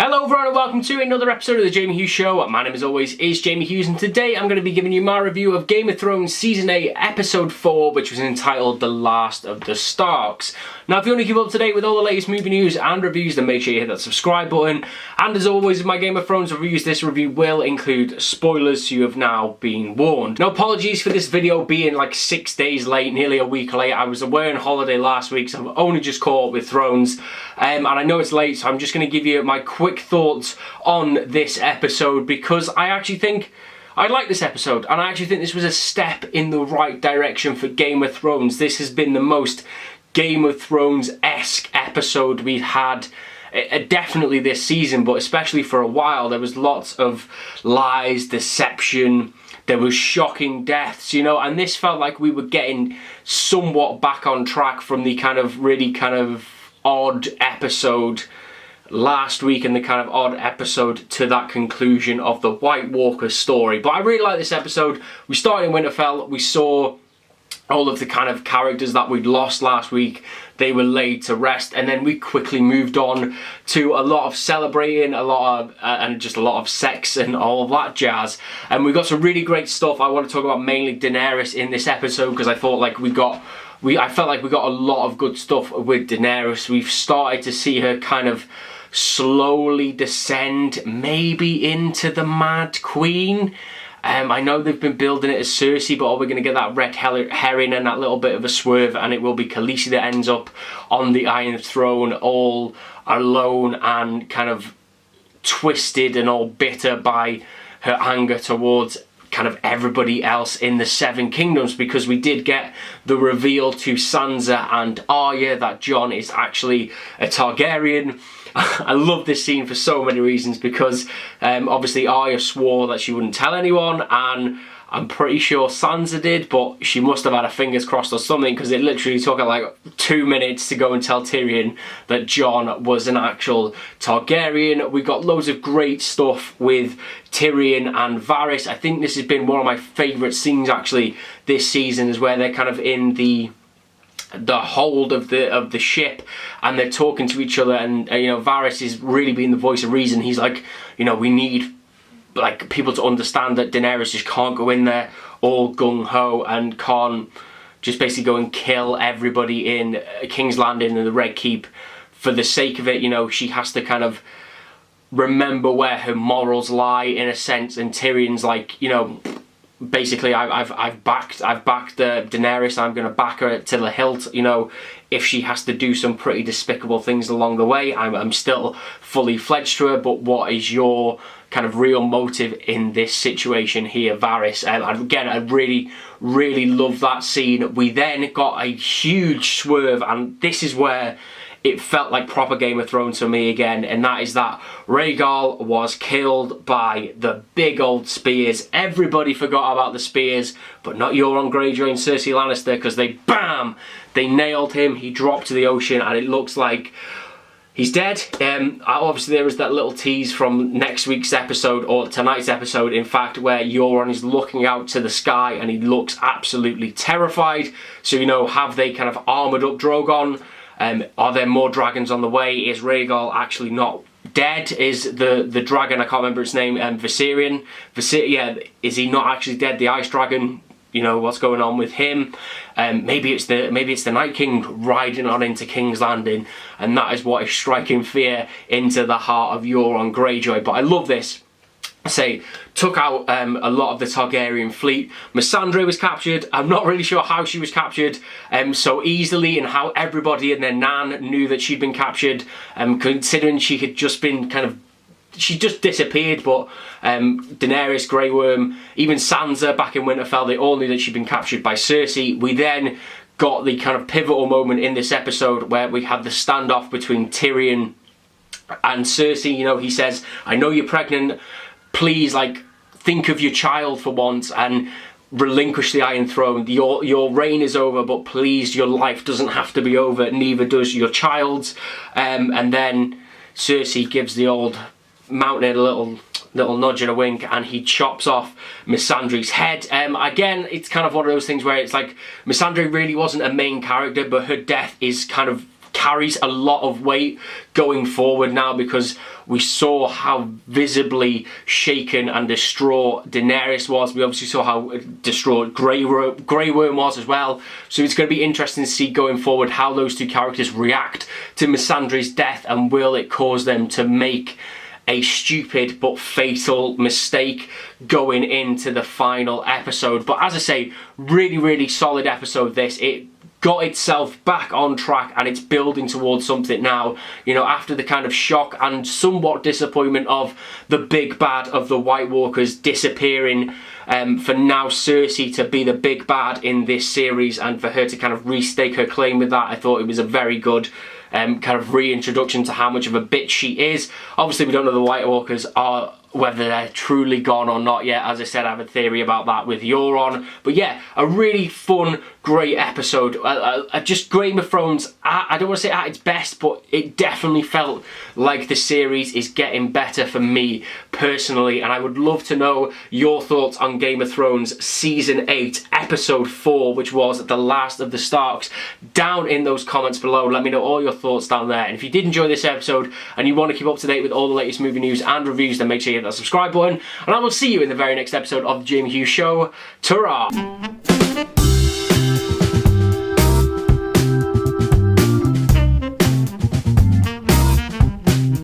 Hello everyone and welcome to another episode of The Jamie Hughes Show. My name as always is Jamie Hughes and today I'm going to be giving you my review of Game of Thrones Season 8 Episode 4, which was entitled The Last of the Starks. Now if you want to keep up to date with all the latest movie news and reviews, then make sure you hit that subscribe button. And as always with my Game of Thrones reviews, this review will include spoilers, so you have now been warned. Now apologies for this video being like 6 days late, nearly a week late. I was away on holiday last week, so I've only just caught up with Thrones. And I know it's late, so I'm just going to give you my quick thoughts on this episode because I actually think I like this episode and I actually think this was a step in the right direction for Game of Thrones. This has been the most Game of Thrones-esque episode we've had definitely this season, but especially for a while. There was lots of lies, deception, there was shocking deaths, you know, and this felt like we were getting somewhat back on track from the really odd episode last week and the kind of odd episode to that conclusion of the White Walker story. But I really like this episode. We started in Winterfell, we saw all of the kind of characters that we'd lost last week. They were laid to rest, and then we quickly moved on to a lot of celebrating, and just a lot of sex and all of that jazz. And we got some really great stuff. I want to talk about mainly Daenerys in this episode because I thought like I felt like we got a lot of good stuff with Daenerys. We've started to see her kind of slowly descend maybe into the Mad Queen. I know they've been building it as Cersei, but are we going to get that red herring and that little bit of a swerve and it will be Khaleesi that ends up on the Iron Throne all alone and kind of twisted and all bitter by her anger towards kind of everybody else in the Seven Kingdoms, because we did get the reveal to Sansa and Arya that Jon is actually a Targaryen. I love this scene for so many reasons because obviously Arya swore that she wouldn't tell anyone, and I'm pretty sure Sansa did, but she must have had her fingers crossed or something because it literally took her like 2 minutes to go and tell Tyrion that Jon was an actual Targaryen. We got loads of great stuff with Tyrion and Varys. I think this has been one of my favourite scenes actually this season, is where they're kind of in the hold of the ship and they're talking to each other, and you know, Varys is really being the voice of reason. He's like, you know, we need like people to understand that Daenerys just can't go in there all gung-ho and can't just basically go and kill everybody in King's Landing and the Red Keep for the sake of it. You know, she has to kind of remember where her morals lie in a sense, and Tyrion's like, you know, basically I've backed the Daenerys. I'm going to back her to the hilt. You know, if she has to do some pretty despicable things along the way, I'm still fully fledged to her. But what is your kind of real motive in this situation here, Varys? And again, I really love that scene. We then got a huge swerve, and this is where it felt like proper Game of Thrones for me again, and that is that Rhaegal was killed by the big old spears. Everybody forgot about the spears, but not Euron Greyjoy and Cersei Lannister, because they nailed him. He dropped to the ocean, and it looks like he's dead. Obviously there was that little tease from next week's episode, or tonight's episode in fact, where Euron is looking out to the sky and he looks absolutely terrified. So, you know, have they kind of armoured up Drogon? Are there more dragons on the way? Is Rhaegal actually not dead? Is the dragon, I can't remember its name, Viserion? Yeah, is he not actually dead? The Ice Dragon, you know, what's going on with him? Maybe it's the Night King riding on into King's Landing, and that is what is striking fear into the heart of Euron Greyjoy. But I love this. Took out a lot of the Targaryen fleet. Missandei was captured. I'm not really sure how she was captured so easily, and how everybody and their nan knew that she'd been captured, considering she had just been she just disappeared. But Daenerys, Grey Worm, even Sansa back in Winterfell, they all knew that she'd been captured by Cersei. We then got the kind of pivotal moment in this episode where we had the standoff between Tyrion and Cersei. You know, he says, I know you're pregnant, please, like, think of your child for once and relinquish the Iron Throne. Your reign is over, but please, your life doesn't have to be over, neither does your child's. And then Cersei gives the old Mountain a little nudge and a wink, and he chops off Missandei's head. Again, it's kind of one of those things where it's like Missandei really wasn't a main character, but her death is kind of carries a lot of weight going forward now, because we saw how visibly shaken and distraught Daenerys was. We obviously saw how distraught Grey Worm was as well. So it's going to be interesting to see going forward how those two characters react to Missandre's death, and will it cause them to make a stupid but fatal mistake going into the final episode. But as I say, really solid episode this. It got itself back on track, and it's building towards something now, you know, after the kind of shock and somewhat disappointment of the big bad of the White Walkers disappearing, for now Cersei to be the big bad in this series, and for her to kind of restake her claim with that. I thought it was a very good kind of reintroduction to how much of a bitch she is. Obviously we don't know the White Walkers are whether they're truly gone or not yet. As I said, I have a theory about that with Euron. But yeah, a really fun, great episode. Just Game of Thrones, I don't want to say at its best, but it definitely felt like the series is getting better for me personally. And I would love to know your thoughts on Game of Thrones Season 8, Episode 4, which was The Last of the Starks, down in those comments below. Let me know all your thoughts down there. And if you did enjoy this episode and you want to keep up to date with all the latest movie news and reviews, then make sure you hit that subscribe button, and I will see you in the very next episode of The Jamie Hughes Show. Ta-ra!